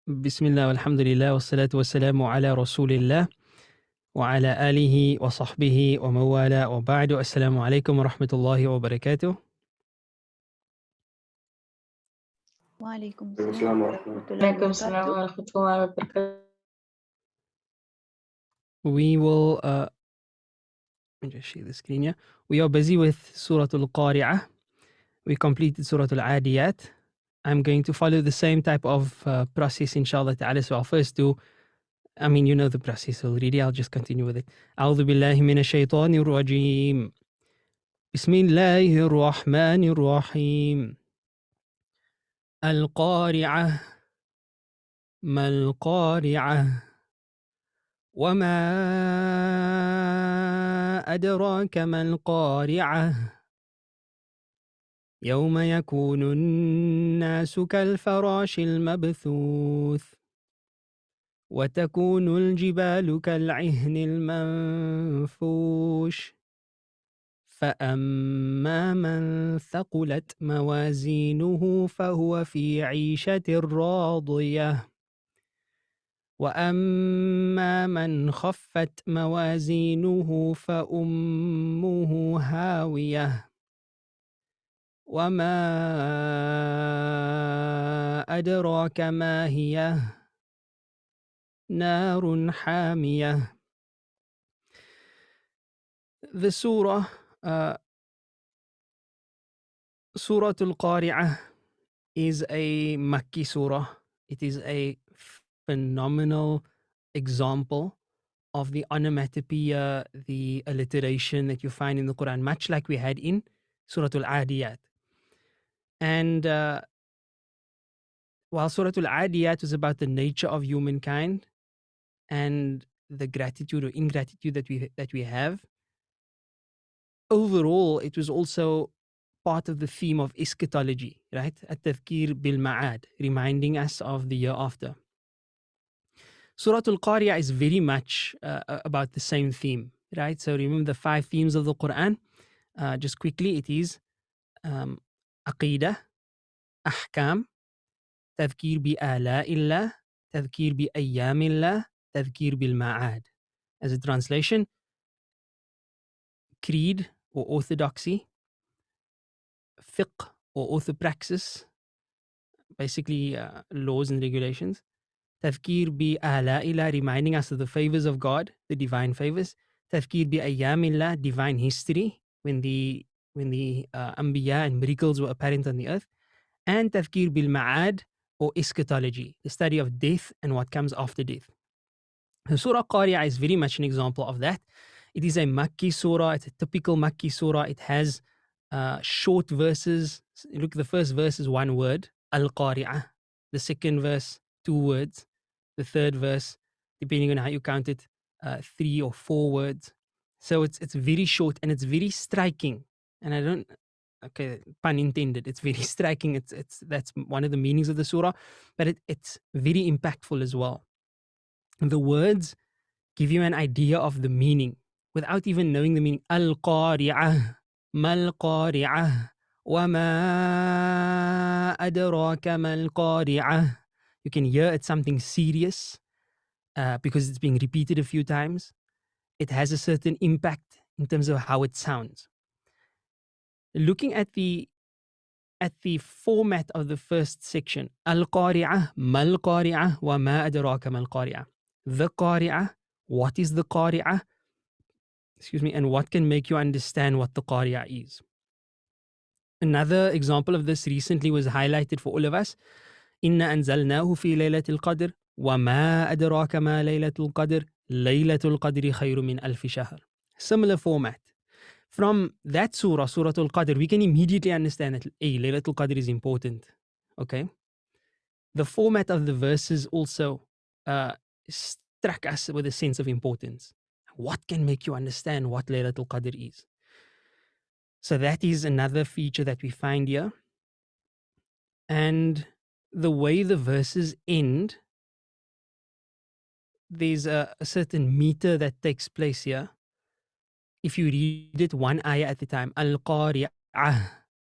Bismillah, walhamdulillah, wassalatu wassalamu ala rasulillah wa ala alihi wa sahbihi wa mawala wa ba'du. Assalamu alaikum wa rahmatullahi wa barakatuh. وعليكم السلام السلام ورحمة الله وبركاته. We will, let me just share the screen here. We are busy with Surah Al-Qari'ah. We completed Surah Al-Adiyat. I'm going to follow the same type of process, inshallah ta'ala. So I'll first do, you know the process already. I'll just continue with it. A'udhu billahi minash shaitanir rajim. Bismillahir rahmanir rahim. القارعة ما القارعة وما أدراك ما القارعة يوم يكون الناس كالفراش المبثوث وتكون الجبال كالعهن المنفوش فأما من ثقلت موازينه فهو في عيشة راضية وأما من خفت موازينه فأمه هاوية وما أدراك ما هي نار حامية. The surah, Surah Al-Qari'ah, is a Makki surah. It is a phenomenal example of the onomatopoeia, the alliteration that you find in the Quran, much like we had in Surah Al-Adiyat. And while Surah Al-Adiyat was about the nature of humankind and the gratitude or ingratitude that we have, overall, it was also part of the theme of eschatology, right? At-tadhkir bil-ma'ad, reminding us of the year after. Surah Al-Qari'ah is very much about the same theme, right? So remember the 5 themes of the Quran. Just quickly, it is Aqidah, Ahkam, Tadhkir bi-ala'illah, Tadhkir bi-ayyamillah, Tadhkir bil-ma'ad. As a translation, creed or orthodoxy, fiqh or orthopraxis, basically laws and regulations. Tadhkir bi ala'illah, reminding us of the favors of God, the divine favors. Tadhkir bi ayyamillah, divine history, when the anbiya and miracles were apparent on the earth. And tadhkir bil ma'ad, or eschatology, the study of death and what comes after death. The Surah Qariah is very much an example of that. It is a Makki surah. It's a typical Makki surah. It has short verses. Look, the first verse is 1 word, Al-Qari'ah. The second verse, 2 words. The third verse, depending on how you count it, 3 or 4 words. So it's very short and it's very striking. And I don't, okay, pun intended, it's very striking. That's one of the meanings of the surah, but it's very impactful as well. The words give you an idea of the meaning without even knowing the meaning. Al-Qari'ah, mal-Qari'ah, wa ma adraka mal-Qari'ah. You can hear it's something serious because it's being repeated a few times. It has a certain impact in terms of how it sounds. Looking at the format of the first section, Al-Qari'ah, mal-Qari'ah, wa ma adraka mal-Qari'ah. The Qari'ah, what is the Qari'ah? Excuse me, and what can make you understand what the Qari'ah is. Another example of this recently was highlighted for all of us. Inna anzalnahu fi laylatil qadr wa ma adraka ma laylatul qadr laylatul qadri khayru min alfi shahr. Similar format. From that surah, Surah Al-Qadr, we can immediately understand that Laylatul Qadr is important. Okay? The format of the verses also struck us with a sense of importance. What can make you understand what Laylatul Qadr is? So that is another feature that we find here. And the way the verses end, there's a certain meter that takes place here. If you read it 1 ayah at a time, Al-Qari'ah,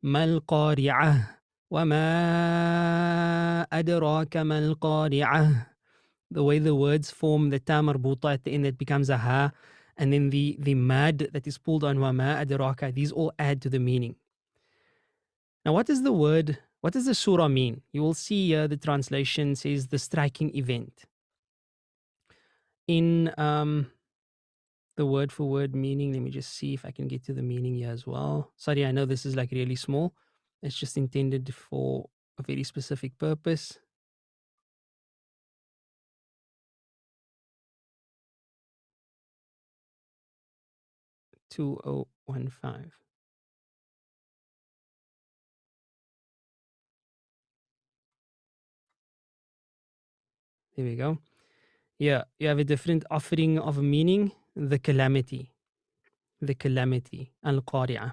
Mal-Qari'ah, wa ma أدراك ما القارعة. The way the words form the ta marbuta at the end, it becomes a ha, and then the mad that is pulled on wama adraka, these all add to the meaning. Now, what is the surah mean? You will see here the translation says the striking event. In the word for word meaning, let me just see if I can get to the meaning here as well. Sorry, I know this is like really small. It's just intended for a very specific purpose. 2015. There we go. Yeah, you have a different offering of meaning. The calamity, al-qari'ah.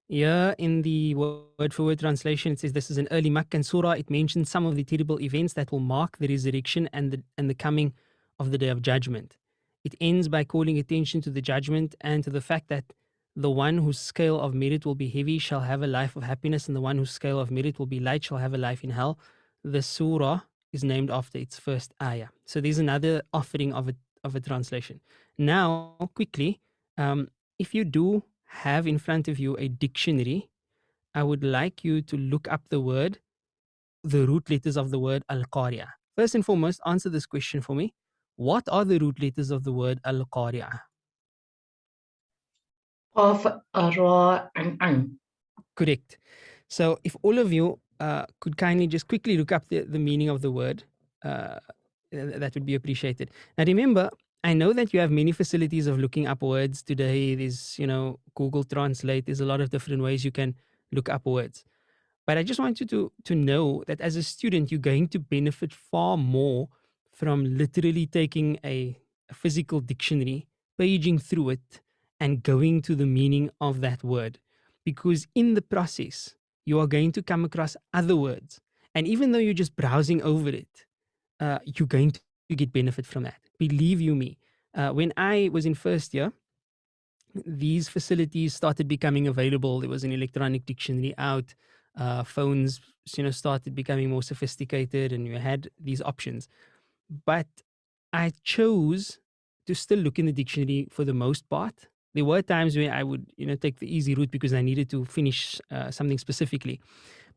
Yeah, in the word for word translation, it says this is an early Meccan surah. It mentions some of the terrible events that will mark the resurrection and the coming of the day of judgment. It ends by calling attention to the judgment and to the fact that the one whose scale of merit will be heavy shall have a life of happiness, and the one whose scale of merit will be light shall have a life in hell. The surah is named after its first ayah. So there's another offering of a translation. Now, quickly, if you do have in front of you a dictionary, I would like you to look up the root letters of the word al-qari'ah. First and foremost, answer this question for me. What are the root letters of the word al-qari'ah? قاف را عن. Correct. So if all of you could kindly just quickly look up the meaning of the word, that would be appreciated. Now remember, I know that you have many facilities of looking up words today. There's, Google Translate. There's a lot of different ways you can look up words. But I just want you to know that as a student, you're going to benefit far more from literally taking a physical dictionary, paging through it, and going to the meaning of that word. Because in the process, you are going to come across other words. And even though you're just browsing over it, you're going to get benefit from that. Believe you me. When I was in first year, these facilities started becoming available. There was an electronic dictionary out. Phones, started becoming more sophisticated, and you had these options. But I chose to still look in the dictionary for the most part. There were times where I would, take the easy route because I needed to finish something specifically.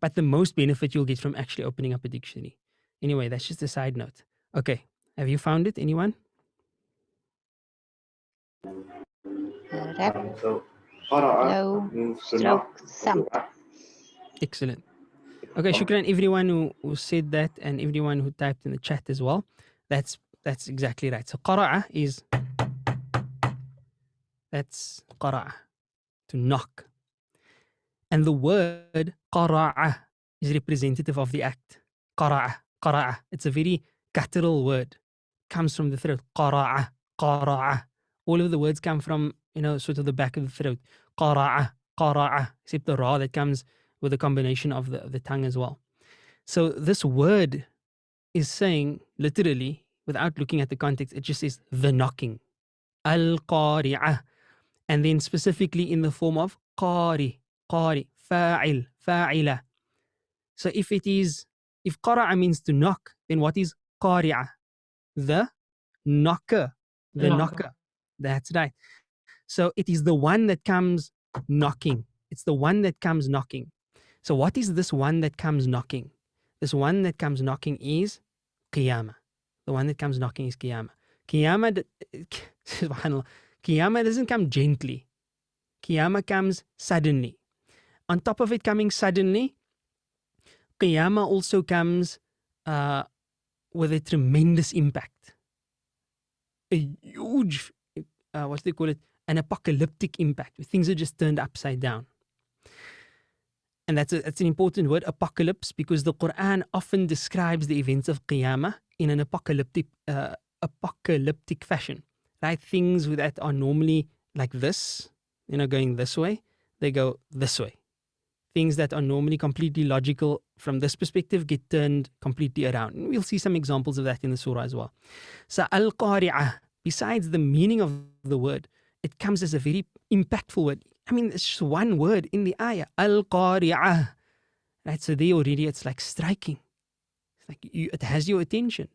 But the most benefit you'll get from actually opening up a dictionary. Anyway, that's just a side note. Okay, have you found it? Anyone? Rep, low, stroke, sump. Excellent. Okay, shukran everyone who said that and everyone who typed in the chat as well. That's exactly right. So qara'a that's qara'a, to knock. And the word qara'a is representative of the act. Qara'a. It's a very guttural word. Comes from the throat. Qara'a. All of the words come from, sort of the back of the throat. Qara'a. Except the ra that comes with a combination of the tongue as well. So this word is saying, literally, without looking at the context, it just says the knocking. Al-qari'ah. And then specifically in the form of qari, fa'il, fa'ila. So if qara'a means to knock, then what is qari'ah? The knocker. The knocker. That's right. So it is the one that comes knocking. It's the one that comes knocking. So what is this one that comes knocking? This one that comes knocking is Qiyamah. The one that comes knocking is Qiyamah. Subhanallah. Qiyamah doesn't come gently. Qiyamah comes suddenly. On top of it coming suddenly, Qiyamah also comes with a tremendous impact. A huge, what do they call it? An apocalyptic impact. Things are just turned upside down. And that's an important word, apocalypse, because the Quran often describes the events of Qiyamah in an apocalyptic fashion, right? Things that are normally like this, going this way, they go this way. Things that are normally completely logical from this perspective get turned completely around. And we'll see some examples of that in the surah as well. So al-qari'ah, besides the meaning of the word, it comes as a very impactful word. I mean, it's just one word in the ayah, al-qari'ah. Right, so there already it's like striking. Like it has your attention.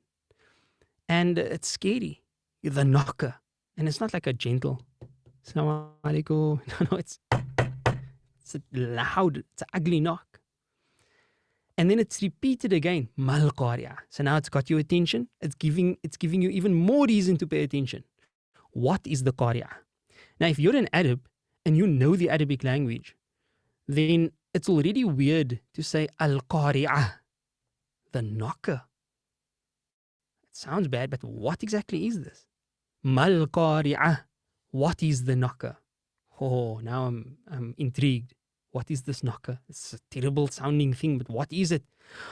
And it's scary. You're the knocker. And it's not like a gentle, Assalamu alaikum. No, it's a loud, it's an ugly knock. And then it's repeated again, Mal Qariah. So now it's got your attention. It's giving you even more reason to pay attention. What is the Qariah? Now, if you're an Arab and you know the Arabic language, then it's already weird to say Al-Qari'ah, the knocker. It sounds bad, but what exactly is this? Mal Qari'ah, what is the knocker? Oh, now I'm intrigued. What is this knocker? It's a terrible sounding thing, but what is it?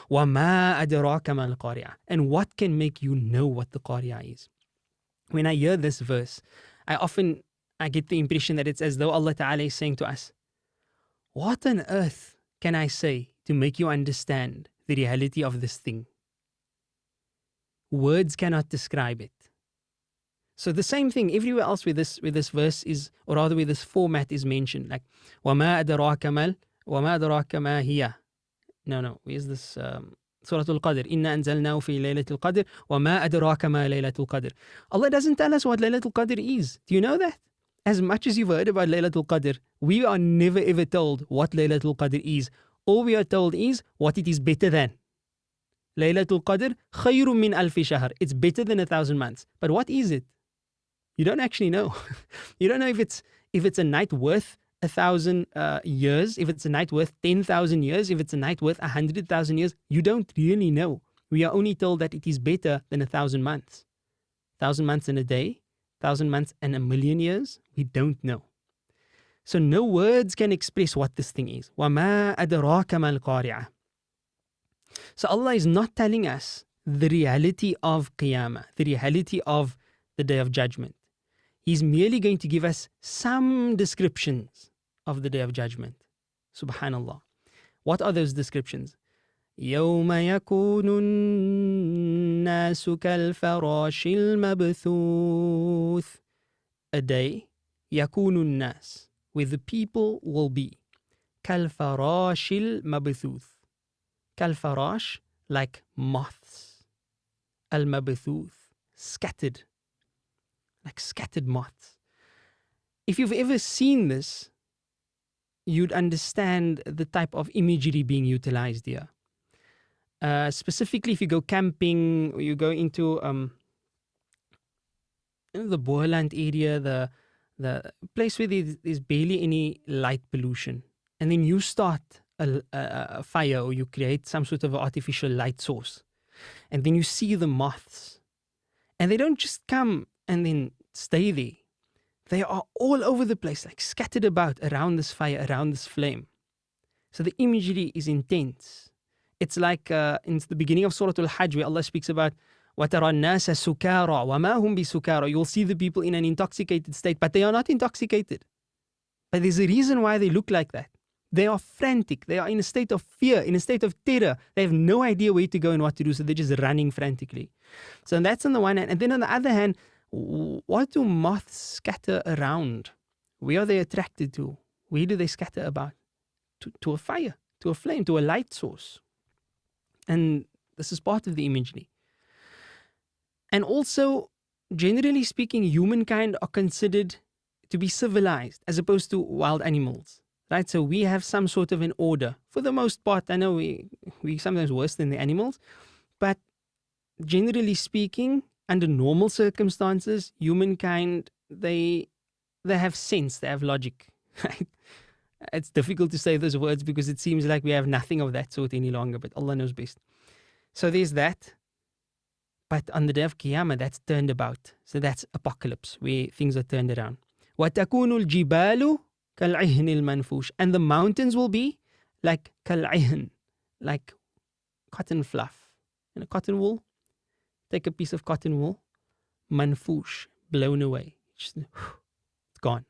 وَمَا أَدْرَاكَ مَا الْقَارِعَةُ. And what can make you know what the Qari'ah is? When I hear this verse, I get the impression that it's as though Allah Ta'ala is saying to us, what on earth can I say to make you understand the reality of this thing? Words cannot describe it. So the same thing everywhere else where this verse is, or rather where this format is mentioned, like وَمَا أَدْرَاكَ مَا هِيَ. No, where's this? Surah Al-Qadr. إِنَّا أَنزَلْنَاهُ فِي لَيْلَةِ الْقَدْرِ وَمَا أَدْرَاكَ مَا لَيْلَةُ الْقَدْرِ. Allah doesn't tell us what Laylatul Qadr is. Do you know that? As much as you've heard about Laylatul Qadr, we are never ever told what Laylatul Qadr is. All we are told is what it is better than. Laylatul Qadr خَيْرٌ مِّنْ أَلْفِ شَهْرٍ. It's better than 1,000 months. But what is it? You don't actually know. You don't know if it's a night worth 1,000 years, if it's a night worth 10,000 years, if it's a night worth 100,000 years. You don't really know. We are only told that it is better than 1,000 months. 1,000 months in a day, 1,000 months and 1,000,000 years, we don't know. So no words can express what this thing is. وَمَا أَدْرَاكَ مَا الْقَارِعَةُ. So Allah is not telling us the reality of Qiyamah, the reality of the Day of Judgment. He's merely going to give us some descriptions of the Day of Judgment. Subhanallah. What are those descriptions? يَوْمَ يَكُونُ النَّاسُ كَالْفَرَاشِ الْمَبْثُوثِ. A day, يَكُونُ النَّاسِ, where the people will be. كَالْفَرَاشِ الْمَبْثُوثِ. Kalfarash, like moths. Al-mabthuth, scattered. Like scattered moths. If you've ever seen this, you'd understand the type of imagery being utilized here. Specifically, if you go camping, or you go into the Boerland area, the place where there's barely any light pollution, and then you start a fire, or you create some sort of artificial light source, and then you see the moths, and they don't just come and then stay there. They are all over the place, like scattered about around this fire, around this flame. So the imagery is intense. It's like in the beginning of Surah Al-Hajj, where Allah speaks about وَتَرَى النَّاسَ سُكَارَى وَمَا هُمْ بِسُكَارَى. You'll see the people in an intoxicated state, but they are not intoxicated. But there's a reason why they look like that. They are frantic. They are in a state of fear, in a state of terror. They have no idea where to go and what to do, so they're just running frantically. So that's on the one hand. And then on the other hand, what do moths scatter around? Where are they attracted to? Where do they scatter about? To a fire, to a flame, to a light source. And this is part of the imagery. And also, generally speaking, humankind are considered to be civilized as opposed to wild animals. Right? So we have some sort of an order. For the most part, I know we sometimes worse than the animals, but generally speaking, under normal circumstances, humankind, they have sense, they have logic. Right? It's difficult to say those words because it seems like we have nothing of that sort any longer, but Allah knows best. So there's that. But on the day of Qiyamah, that's turned about. So that's apocalypse, where things are turned around. وَتَكُونُ الْجِبَالُ كَالْعِهْنِ الْمَنْفُوشِ. And the mountains will be like كَالْعِهْن, like cotton fluff. And a cotton wool, take a piece of cotton wool, manfush, blown away. It's gone.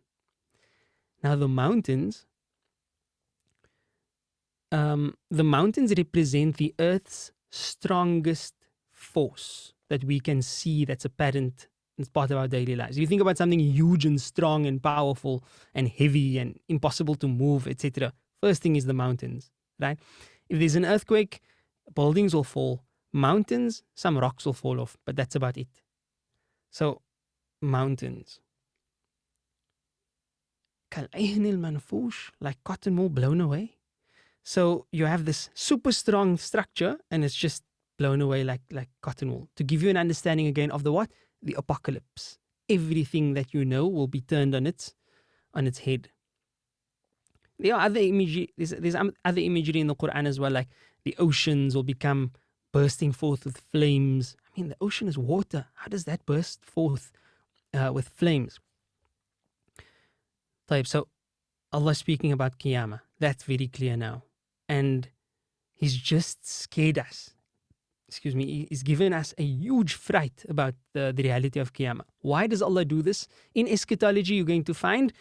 Now the mountains represent the earth's strongest force that we can see, that's apparent, it's part of our daily lives. If you think about something huge and strong and powerful and heavy and impossible to move, etc., first thing is the mountains, right? If there's an earthquake, buildings will fall, Mountains, some rocks will fall off, but that's about it. So, mountains. كالعهن المنفوش, like cotton wool blown away. So you have this super strong structure and it's just blown away like cotton wool. To give you an understanding again of the what? The apocalypse. Everything that you know will be turned on its head. There are other imagery. There's other imagery in the Quran as well, like the oceans will become bursting forth with flames. I mean, the ocean is water. How does that burst forth with flames? So Allah speaking about Qiyamah. That's very clear now. And He's just scared us. He's given us a huge fright about the reality of Qiyamah. Why does Allah do this? In eschatology, you're going to find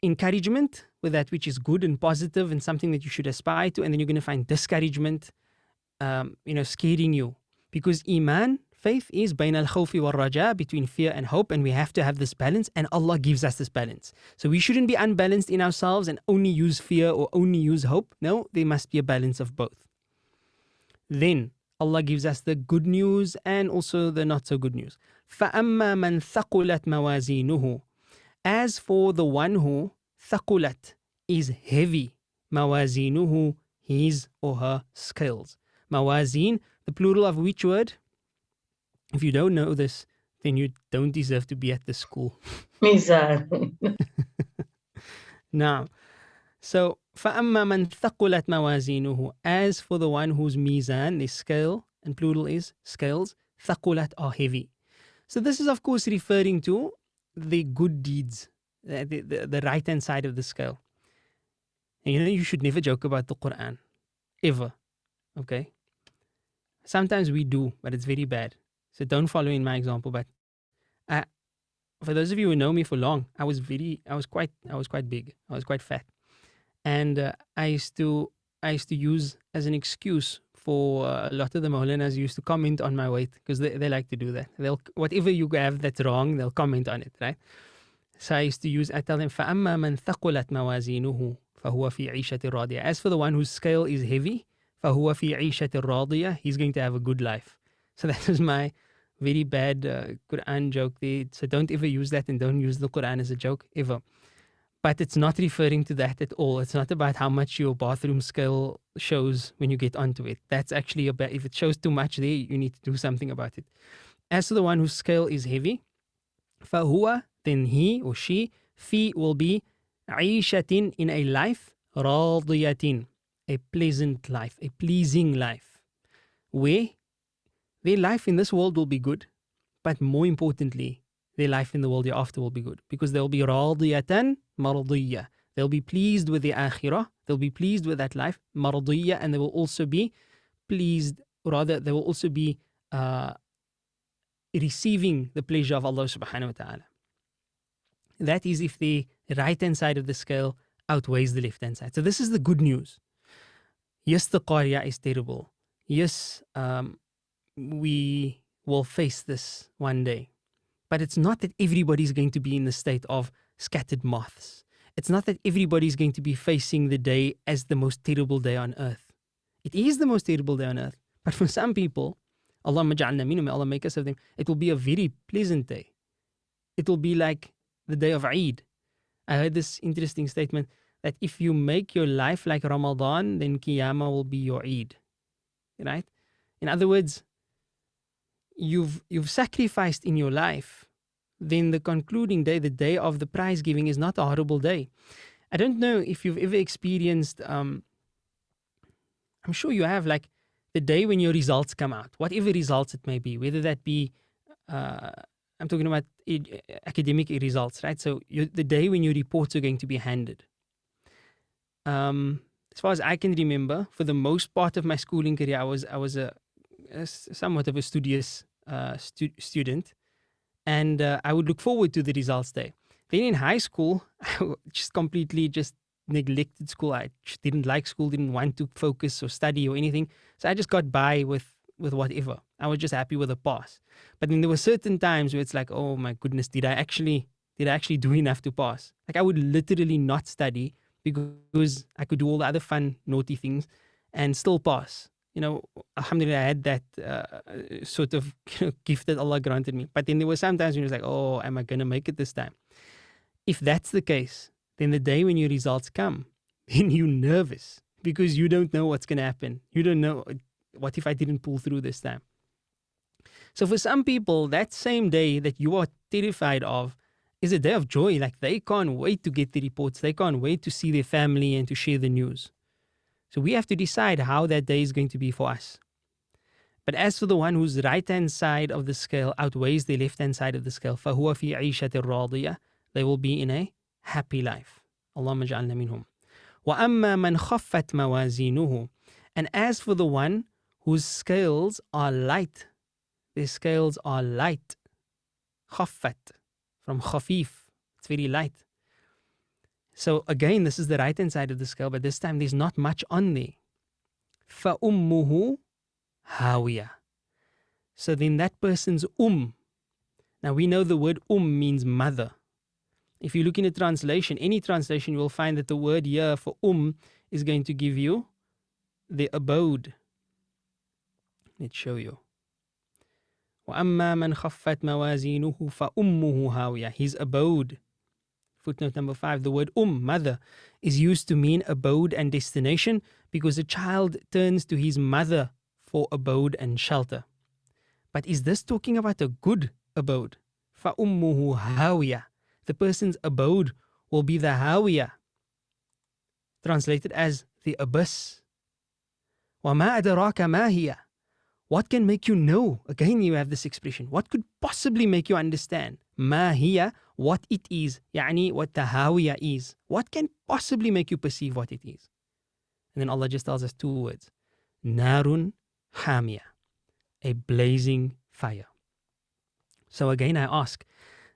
encouragement with that which is good and positive and something that you should aspire to, and then you're going to find discouragement, scaring you. Because Iman, faith, is bain al-khawfi wal-raja, between fear and hope, and we have to have this balance, and Allah gives us this balance. So we shouldn't be unbalanced in ourselves and only use fear or only use hope. No, there must be a balance of both. Then Allah gives us the good news and also the not so good news. فَأَمَّا مَنْ ثَقُلَتْ مَوَازِينُهُ. As for the one who ثَقُلَتْ is heavy, مَوَازِينُهُ, his or her scales. Mawazin, the plural of which word? If you don't know this, then you don't deserve to be at the school. Mizan. Now, so فَأَمَّا مَنْ ثَقُلَتْ مَوَازِينُهُ. As for the one whose mizan is scale, and plural is scales, ثَقُلَتْ are heavy. So this is of course referring to the good deeds, the right-hand side of the scale. And you should never joke about the Quran, ever, okay? Sometimes we do, but it's very bad. So don't follow in my example. But for those of you who know me for long, I was quite big. I was quite fat, and I used to use as an excuse for a lot of the Maulanas used to comment on my weight, because they like to do that. Whatever you have that's wrong, they'll comment on it, right? So I tell them, فَأَمَّا مَنْ ثَقُلَتْ مَوَازِينُهُ فَهُوَ فِي عِيشَةٍ رَاضِيَةٍ. As for the one whose scale is heavy, فَهُوَ فِي عِيشَةٍ رَاضِيَةٍ, he's going to have a good life. So that was my very bad Quran joke there. So don't ever use that, and don't use the Quran as a joke, ever. But it's not referring to that at all. It's not about how much your bathroom scale shows when you get onto it. That's actually about, if it shows too much there, you need to do something about it. As to the one whose scale is heavy, فَهُوَ, then he or she, fi will be عِيشَةٍ, in a life, رَاضِيَةٍ, a pleasant life, a pleasing life, where their life in this world will be good, but more importantly, their life in the world hereafter will be good, because they'll be radiyatan mardiyya. They'll be pleased with the akhirah, they'll be pleased with that life, mardiyya, and they will also be pleased, rather they will also be receiving the pleasure of Allah subhanahu wa ta'ala. That is if the right-hand side of the scale outweighs the left-hand side. So this is the good news. Yes, the Qariah is terrible. Yes, we will face this one day. But it's not that everybody's going to be in the state of scattered moths. It's not that everybody's going to be facing the day as the most terrible day on earth. It is the most terrible day on earth. But for some people, Allahumma ja'alna minhum, may Allah make us of them, it will be a very pleasant day. It will be like the day of Eid. I heard this interesting statement that if you make your life like Ramadan, then Qiyamah will be your Eid. Right? In other words, you've sacrificed in your life, then the concluding day, the day of the prize giving, is not a horrible day. I don't know if you've ever experienced, I'm sure you have, like the day when your results come out, whatever results it may be, whether that be, I'm talking about academic results, right? So the day when your reports are going to be handed. As far as I can remember, for the most part of my schooling career, I was a somewhat of a studious student, and I would look forward to the results day. Then in high school, I just completely neglected school. I just didn't like school, didn't want to focus or study or anything. So I just got by with whatever. I was just happy with a pass. But then there were certain times where it's like, oh my goodness, did I actually do enough to pass? Like I would literally not study because I could do all the other fun, naughty things and still pass. alhamdulillah, I had that sort of gift that Allah granted me. But then there were some times when it was like, oh, am I going to make it this time? If that's the case, then the day when your results come, then you're nervous because you don't know what's going to happen. You don't know, what if I didn't pull through this time? So for some people, that same day that you are terrified of is a day of joy. Like they can't wait to get the reports. They can't wait to see their family and to share the news. So we have to decide how that day is going to be for us. But as for the one whose right-hand side of the scale outweighs the left-hand side of the scale, فَهُوَ فِي عِيشَةٍ رَاضِيَةٍ, they will be in a happy life. Allahumma ja'alna minhum. وَأَمَّا مَنْ خَفَّتْ مَوَازِينُهُ, and as for the one whose scales are light, their scales are light. خَفَّت, from khafif, it's very light. So again, this is the right-hand side of the scale, but this time there's not much on there. فَأُمُّهُ هَاوِيَةٌ. So then that person's now we know the word means mother. If you look in a translation, any translation, you will find that the word here for is going to give you the abode. Let's show you. وَأَمَّا مَنْ خَفَّتْ مَوَازِينُهُ فَأُمُّهُ هَاوِيَةٌ. His abode. Footnote number 5, the word mother, is used to mean abode and destination because a child turns to his mother for abode and shelter. But is this talking about a good abode? فَأُمُّهُ هَاوِيَةٌ. The person's abode will be the hawiyah, translated as the abyss. وَمَا أَدْرَاكَ مَا هِيَ. What can make you know? Again, you have this expression. What could possibly make you understand? مَا هِيَ, what it is. يعني what the hawiyah is. What can possibly make you perceive what it is? And then Allah just tells us 2 words. نَارٌ حَامِيَةٌ. A blazing fire. So again, I ask,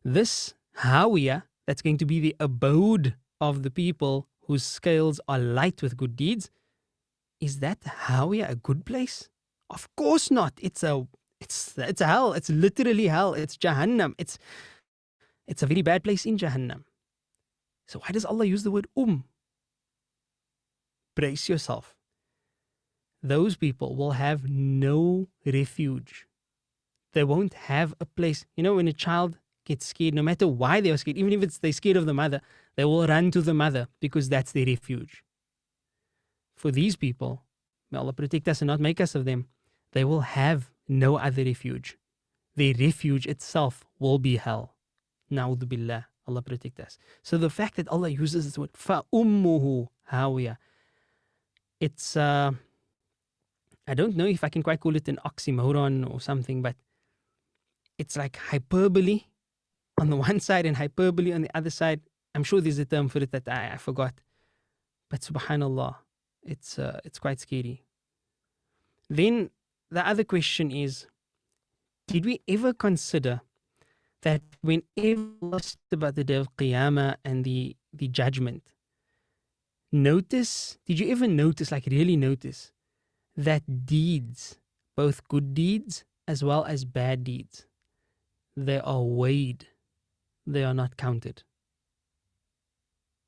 this hawiyah, that's going to be the abode of the people whose scales are light with good deeds, is that hawiyah a good place? Of course not. It's a hell. It's literally hell. It's Jahannam. It's a very bad place in Jahannam. So why does Allah use the word Brace yourself. Those people will have no refuge. They won't have a place. You know, when a child gets scared, no matter why they are scared, even if they're scared of the mother, they will run to the mother because that's their refuge. For these people, may Allah protect us and not make us of them, they will have no other refuge. Their refuge itself will be hell. Na'udhu billah. Allah protect us. So the fact that Allah uses this word, فَأُمُّهُ هَاوِيَةٌ, it's, I don't know if I can quite call it an oxymoron or something, but it's like hyperbole on the one side and hyperbole on the other side. I'm sure there's a term for it that I forgot. But subhanallah, it's quite scary. Then the other question is, did we ever consider that whenever Allah said about the day of Qiyamah and the judgment, did you ever notice, like really notice, that deeds, both good deeds as well as bad deeds, they are weighed, they are not counted?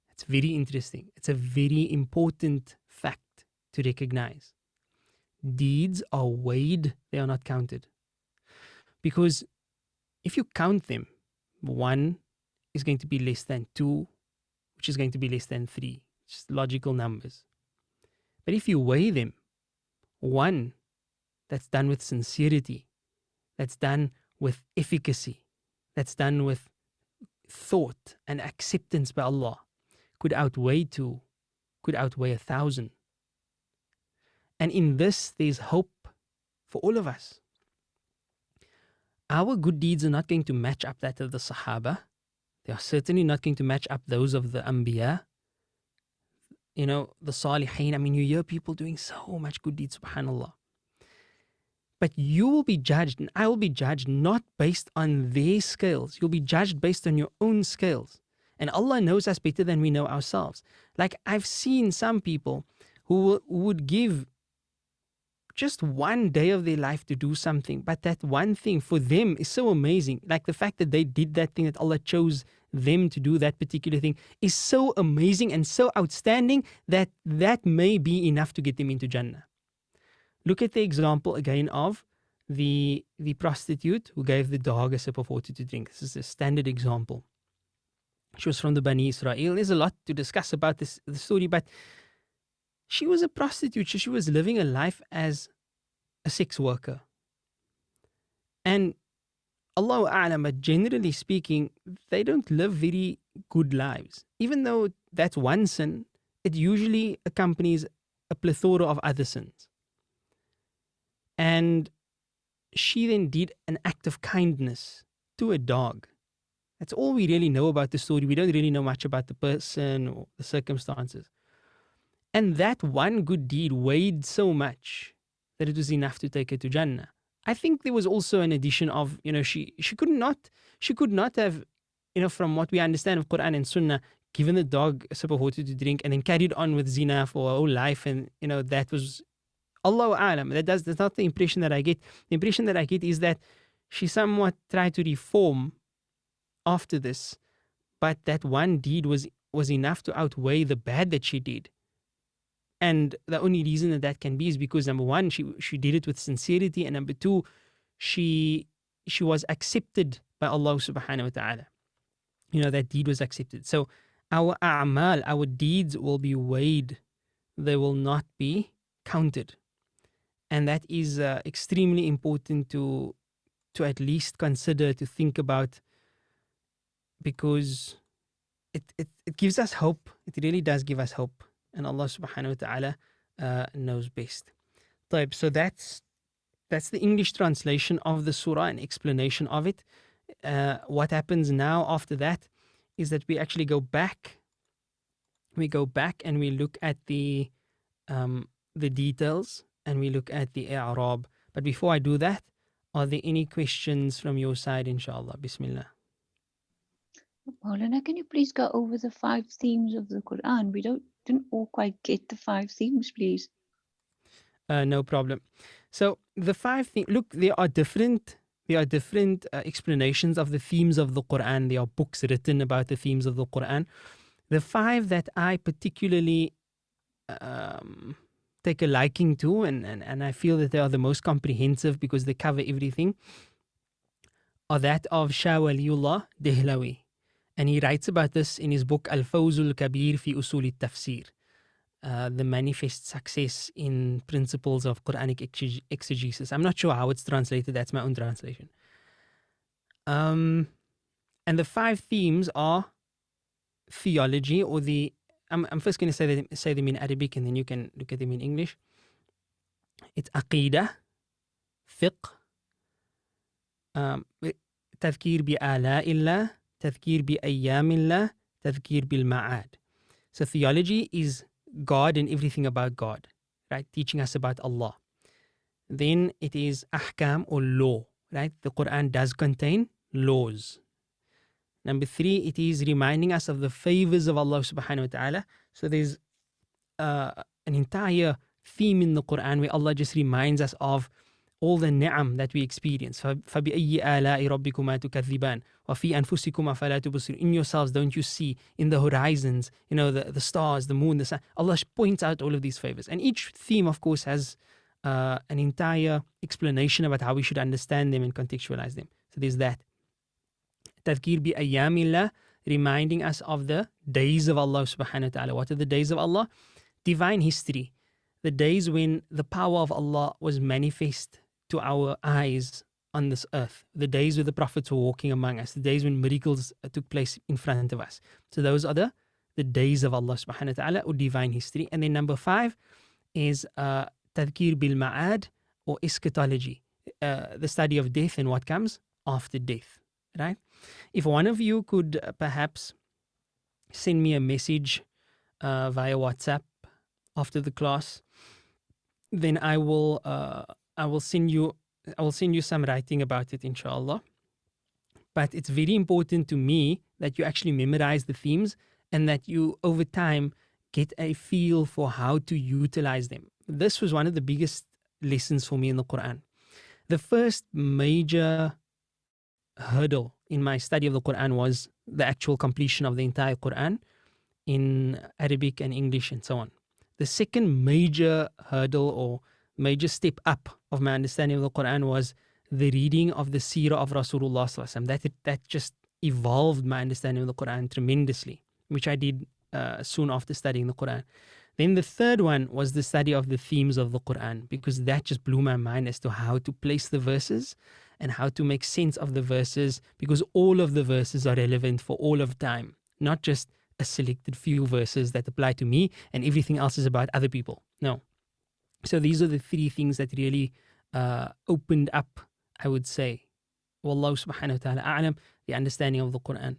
It's very interesting. It's a very important fact to recognize. Deeds are weighed, they are not counted. Because if you count them, 1 is going to be less than 2, which is going to be less than 3. Just logical numbers. But if you weigh them, 1 that's done with sincerity, that's done with efficacy, that's done with thought and acceptance by Allah, could outweigh 2, could outweigh 1,000. And in this, there's hope for all of us. Our good deeds are not going to match up that of the Sahaba. They are certainly not going to match up those of the Anbiya. You know, the Salihin. I mean, you hear people doing so much good deeds, subhanAllah. But you will be judged, and I will be judged not based on their scales. You'll be judged based on your own scales. And Allah knows us better than we know ourselves. Like, I've seen some people who would give just 1 day of their life to do something, but that one thing for them is so amazing. Like the fact that they did that thing, that Allah chose them to do that particular thing, is so amazing and so outstanding that that may be enough to get them into Jannah. Look at the example again of the prostitute who gave the dog a sip of water to drink. This is a standard example. She was from the Bani Israel. There's a lot to discuss about the story, but she was a prostitute. She was living a life as a sex worker. And Allahu A'lam, but generally speaking, they don't live very good lives. Even though that's one sin, it usually accompanies a plethora of other sins. And she then did an act of kindness to a dog. That's all we really know about the story. We don't really know much about the person or the circumstances. And that one good deed weighed so much that it was enough to take her to Jannah. I think there was also an addition of, she could not have, from what we understand of Quran and Sunnah, given the dog a sip of water to drink and then carried on with zina for her whole life. And, that was, Allahu A'lam. That's not the impression that I get. The impression that I get is that she somewhat tried to reform after this, but that one deed was enough to outweigh the bad that she did. And the only reason that can be is because, number one, she did it with sincerity, and number two, she was accepted by Allah subhanahu wa ta'ala. That deed was accepted. So our a'mal, our deeds will be weighed. They will not be counted. And that is extremely important to at least consider, to think about, because it gives us hope. It really does give us hope. And Allah subhanahu wa ta'ala knows best. So that's the English translation of the surah and explanation of it. What happens now after that is that we actually go back. We go back and we look at the details, and we look at the i'rab. But before I do that, are there any questions from your side, inshallah? Bismillah. Maulana, can you please go over the 5 themes of the Quran? We didn't all quite get the 5 themes, please. No problem. So the 5 themes, look, there are different explanations of the themes of the Quran. There are books written about the themes of the Quran. The 5 that I particularly take a liking to, and I feel that they are the most comprehensive because they cover everything, are that of Shah Waliullah Dehlawi. And he writes about this in his book Al-Fawzul Kabir fi Usul al-Tafsir, the manifest success in principles of Quranic exegesis. I'm not sure how it's translated. That's my own translation. And the 5 themes are theology, or I'm first going to say them in Arabic, and then you can look at them in English. It's aqidah, fiqh, tadhkir bi ala'illah, tadhkir bi ayyamillah, tadhkir bil ma'ad. So theology is God and everything about God, right? Teaching us about Allah. Then it is ahkam, or law, right? The Quran does contain laws. Number 3, it is reminding us of the favors of Allah subhanahu wa ta'ala. So there's an entire theme in the Quran where Allah just reminds us of all the ni'am that we experience. فَبِأَيِّ آلَاءِ رَبِّكُمَا تُكَذِّبَانِ وَفِي أَنفُسِكُمَا فَلَا تُبْصِرُونَ. In yourselves, don't you see? In the horizons, the stars, the moon, the sun. Allah points out all of these favors. And each theme, of course, has an entire explanation about how we should understand them and contextualize them. So there's that. Tadhkir bi ayyamillah, reminding us of the days of Allah subhanahu wa ta'ala. What are the days of Allah? Divine history. The days when the power of Allah was manifest to our eyes on this earth. The days where the prophets were walking among us. The days when miracles took place in front of us. So those are the days of Allah subhanahu wa ta'ala, or divine history. And then number 5 is tadhkir bil ma'ad, or eschatology. The study of death and what comes after death. Right? If one of you could perhaps send me a message via WhatsApp after the class, then I will send you some writing about it, inshallah. But it's very important to me that you actually memorize the themes, and that you over time get a feel for how to utilize them. This was one of the biggest lessons for me in the Quran. The first major hurdle in my study of the Quran was the actual completion of the entire Quran in Arabic and English and so on. The second major hurdle, or major step up of my understanding of the Quran was the reading of the Seerah of Rasulullah Sallallahu Alaihi Wasallam. That just evolved my understanding of the Quran tremendously, which I did soon after studying the Quran. Then the third one was the study of the themes of the Quran, because that just blew my mind as to how to place the verses and how to make sense of the verses, because all of the verses are relevant for all of time, not just a selected few verses that apply to me and everything else is about other people. No. So these are the three things that really opened up, I would say, Wallahu subhanahu wa ta'ala a'lam, the understanding of the Quran.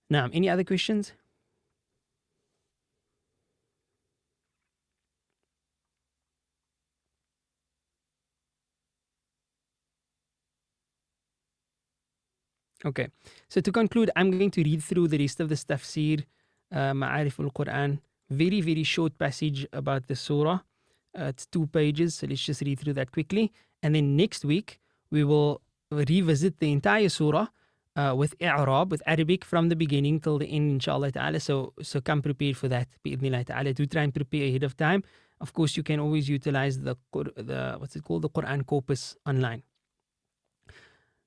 Now, any other questions? Okay, so to conclude, I'm going to read through the rest of this tafsir, Ma'arif al-Quran, very, very short passage about the surah. It's 2 pages, so let's just read through that quickly. And then next week, we will revisit the entire surah with i'rab, with Arabic from the beginning till the end, inshallah ta'ala. So come prepared for that, bi'idhnillah ta'ala. Do try and prepare ahead of time. Of course, you can always utilize the what's it called, the Quran corpus online.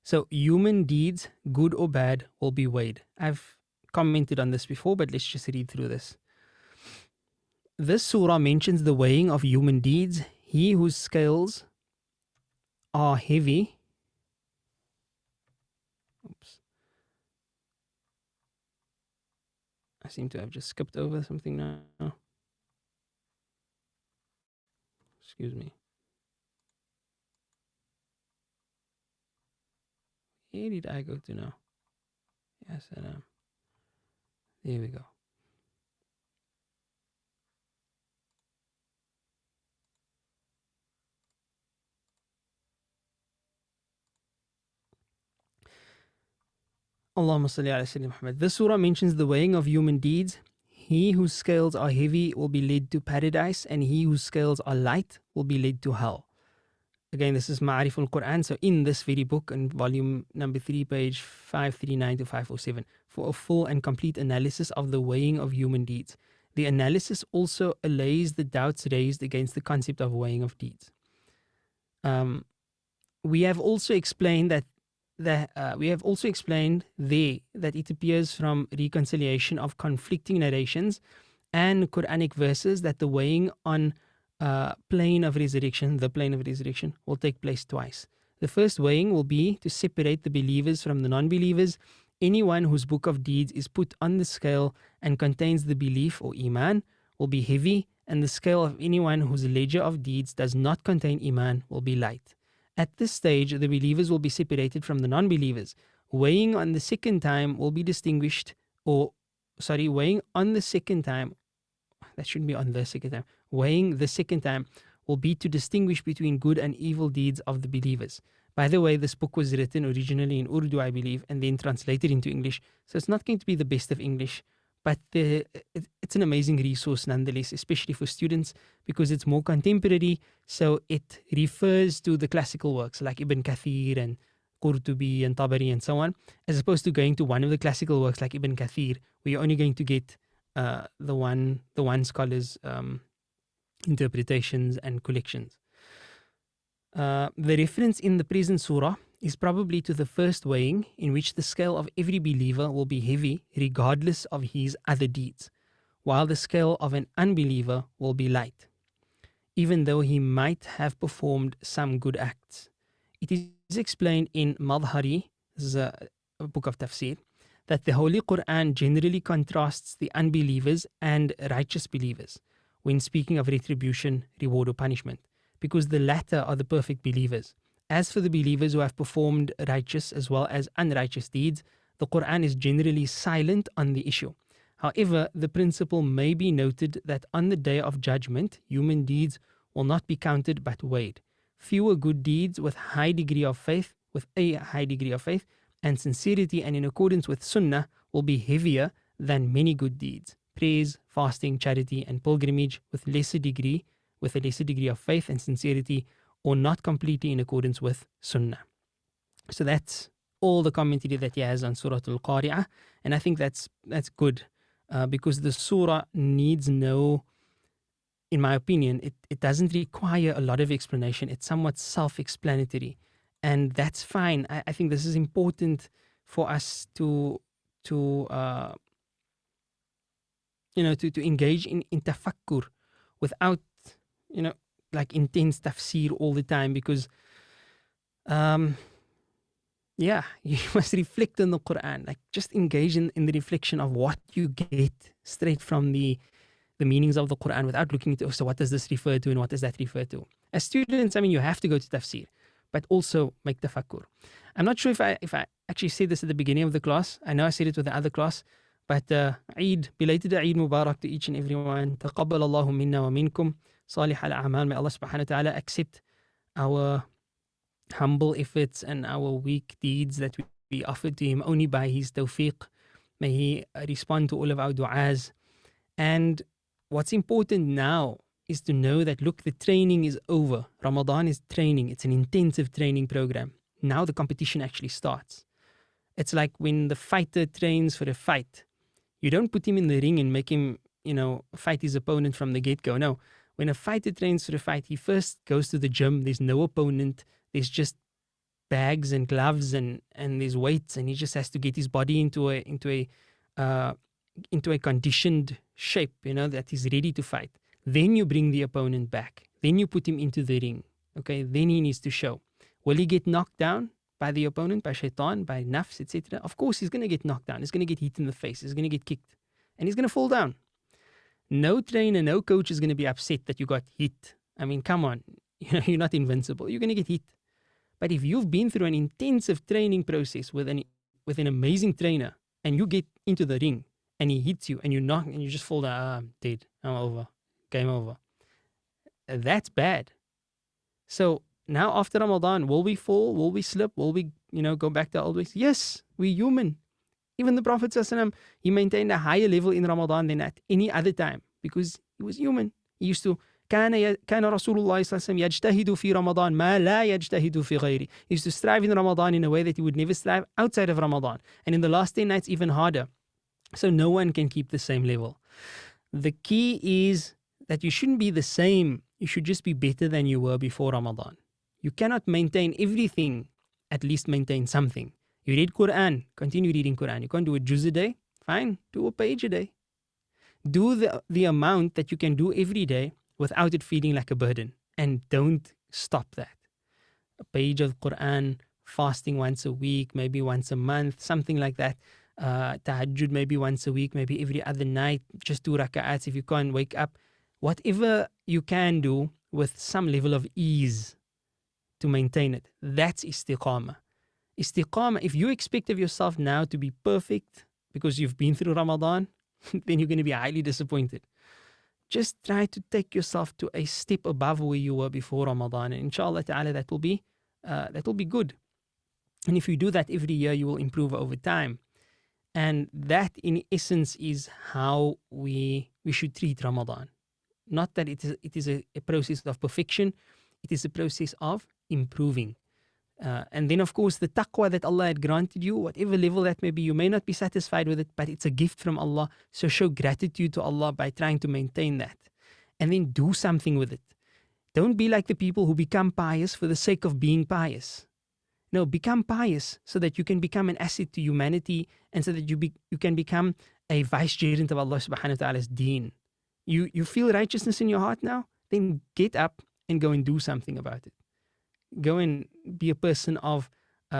So human deeds, good or bad, will be weighed. I've commented on this before, but let's just read through this. This surah mentions the weighing of human deeds. He whose scales are heavy. Oops. I seem to have just skipped over something now. Excuse me. Where did I go to now? Yes, there we go. Allahumma salli ala Sayyidina Muhammad. This surah mentions the weighing of human deeds. He whose scales are heavy will be led to paradise, and he whose scales are light will be led to hell. Again, this is Ma'arif al-Quran. So in this very book, in volume number 3, page 539 to 547, for a full and complete analysis of the weighing of human deeds. The analysis also allays the doubts raised against the concept of weighing of deeds. We have also explained that it appears from reconciliation of conflicting narrations and Quranic verses that the weighing on the plane of resurrection will take place twice. The first weighing will be to separate the believers from the non-believers. Anyone whose book of deeds is put on the scale and contains the belief or iman will be heavy, and the scale of anyone whose ledger of deeds does not contain iman will be light. At this stage, the believers will be separated from the non-believers. Weighing on the second time will be weighing on the second time, that shouldn't be on the second time. Weighing the second time will be to distinguish between good and evil deeds of the believers. By the way, this book was written originally in Urdu, I believe, and then translated into English. So it's not going to be the best of English, but it's an amazing resource nonetheless, especially for students, because it's more contemporary. So it refers to the classical works like Ibn Kathir and Qurtubi and Tabari and so on, as opposed to going to one of the classical works like Ibn Kathir, where you're only going to get the one scholar's interpretations and collections. The reference in the present surah is probably to the first weighing, in which the scale of every believer will be heavy regardless of his other deeds, while the scale of an unbeliever will be light, even though he might have performed some good acts. It is explained in Madhari, this is a book of tafsir, that the Holy Quran generally contrasts the unbelievers and righteous believers when speaking of retribution, reward or punishment, because the latter are the perfect believers. As for the believers who have performed righteous as well as unrighteous deeds, the Quran is generally silent on the issue. However, the principle may be noted that on the day of judgment, human deeds will not be counted but weighed. Fewer good deeds with a high degree of faith and sincerity and in accordance with Sunnah will be heavier than many good deeds. Praise, fasting, charity, and pilgrimage with a lesser degree of faith and sincerity, or not completely in accordance with Sunnah. So that's all the commentary that he has on Surah Al-Qariah, and I think that's good, because the surah needs no, in my opinion, it doesn't require a lot of explanation. It's somewhat self-explanatory, and that's fine. I think this is important for us to to engage in tafakkur without like intense tafsir all the time, because you must reflect on the Quran. Like, just engage in the reflection of what you get straight from the meanings of the Quran without looking into, so what does this refer to and what does that refer to? As students, I mean, you have to go to tafsir, but also make tafakkur. I'm not sure if I actually said this at the beginning of the class. I know I said it with the other class, but belated Eid Mubarak to each and everyone. Taqabbal Allahu minna wa minkum salih al-a'mal. May Allah subhanahu wa ta'ala accept our humble efforts and our weak deeds that we offer to him only by his tawfiq. May he respond to all of our du'as. And what's important now is to know that, look, the training is over. Ramadan is training. It's an intensive training program. Now the competition actually starts. It's like when the fighter trains for a fight. You don't put him in the ring and make him, fight his opponent from the get-go. No. When a fighter trains for a fight, he first goes to the gym. There's no opponent. There's just bags and gloves and there's weights, and he just has to get his body into a conditioned shape, that he's ready to fight. Then you bring the opponent back. Then you put him into the ring. Okay, then he needs to show. Will he get knocked down by the opponent, by shaitan, by nafs, etc.? Of course, he's going to get knocked down. He's going to get hit in the face. He's going to get kicked. And he's going to fall down. No trainer, no coach is going to be upset that you got hit. I mean, come on. You're not invincible. You're going to get hit. But if you've been through an intensive training process with an amazing trainer, and you get into the ring, and he hits you, and you knock, and you just fall down, I'm dead. I'm over. Game over. That's bad. So now after Ramadan, will we fall? Will we slip? Will we, go back to old ways? Yes, we're human. Even the Prophet ﷺ, he maintained a higher level in Ramadan than at any other time because he was human. He used to, كان رسول الله صلى الله عليه وسلم يجتهد في رمضان ما لا يجتهد في غيره. He used to strive in Ramadan in a way that he would never strive outside of Ramadan. And in the last 10 nights, even harder. So no one can keep the same level. The key is that you shouldn't be the same. You should just be better than you were before Ramadan. You cannot maintain everything, at least maintain something. You read Quran, continue reading Quran. You can't do a juz a day, fine, do a page a day. Do the amount that you can do every day without it feeling like a burden. And don't stop that. A page of Quran, fasting once a week, maybe once a month, something like that. Tahajjud maybe once a week, maybe every other night, just 2 rak'ats if you can't wake up. Whatever you can do with some level of ease to maintain it, that's istiqamah. Istiqamah, if you expect of yourself now to be perfect because you've been through Ramadan, then you're going to be highly disappointed. Just try to take yourself to a step above where you were before Ramadan. And inshallah ta'ala, that will be good. And if you do that every year, you will improve over time. And that, in essence, is how we should treat Ramadan. Not that it is a process of perfection. It is a process of improving. And then, of course, the taqwa that Allah had granted you, whatever level that may be, you may not be satisfied with it, but it's a gift from Allah. So show gratitude to Allah by trying to maintain that. And then do something with it. Don't be like the people who become pious for the sake of being pious. No, become pious so that you can become an asset to humanity and so that you can become a vicegerent of Allah subhanahu wa ta'ala's deen. You feel righteousness in your heart now? Then get up and go and do something about it. Go and be a person of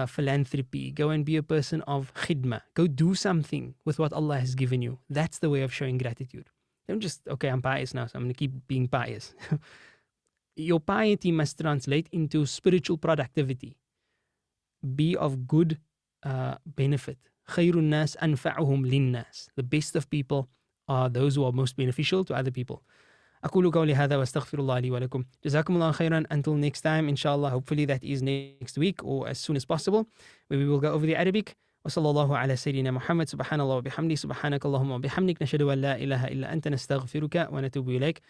philanthropy. Go and be a person of khidmah. Go do something with what Allah has given you. That's the way of showing gratitude. Don't just, okay, I'm pious now, so I'm going to keep being pious. Your piety must translate into spiritual productivity. Be of good benefit. خَيْرُ النَّاسِ أَنْفَعُهُمْ لِلنَّاسِ. The best of people are those who are most beneficial to other people. أقول قولي هذا واستغفر الله لي ولكم. جزاكم الله خيرا. Until next time, inshallah, hopefully that is next week or as soon as possible, where we will go over the Arabic. وصلى الله على سيدنا محمد. سبحان الله وبحمده. سبحانك اللهم وبحمدك. نشهد أن لا إله إلا أنت نستغفرك ونتوب إليك.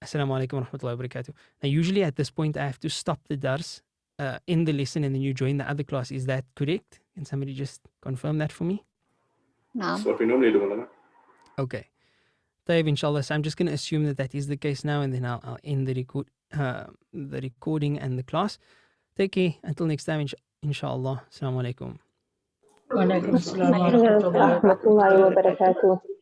Assalamu alaikum wa rahmatullahi wa barakatuh. Now, usually at this point, I have to stop the dars in the lesson and then you join the other class. Is that correct? Can somebody just confirm that for me? Naam. That's what we normally do, Malana. Okay. طيب, inshallah. So I'm just going to assume that that is the case now, and then I'll end the recording and the class. Take care. Until next time, inshallah. Assalamu alaikum. Wa alaikum assalam wa rahmatullahi wa Rahmatullahi wa barakatuh. barakatuh.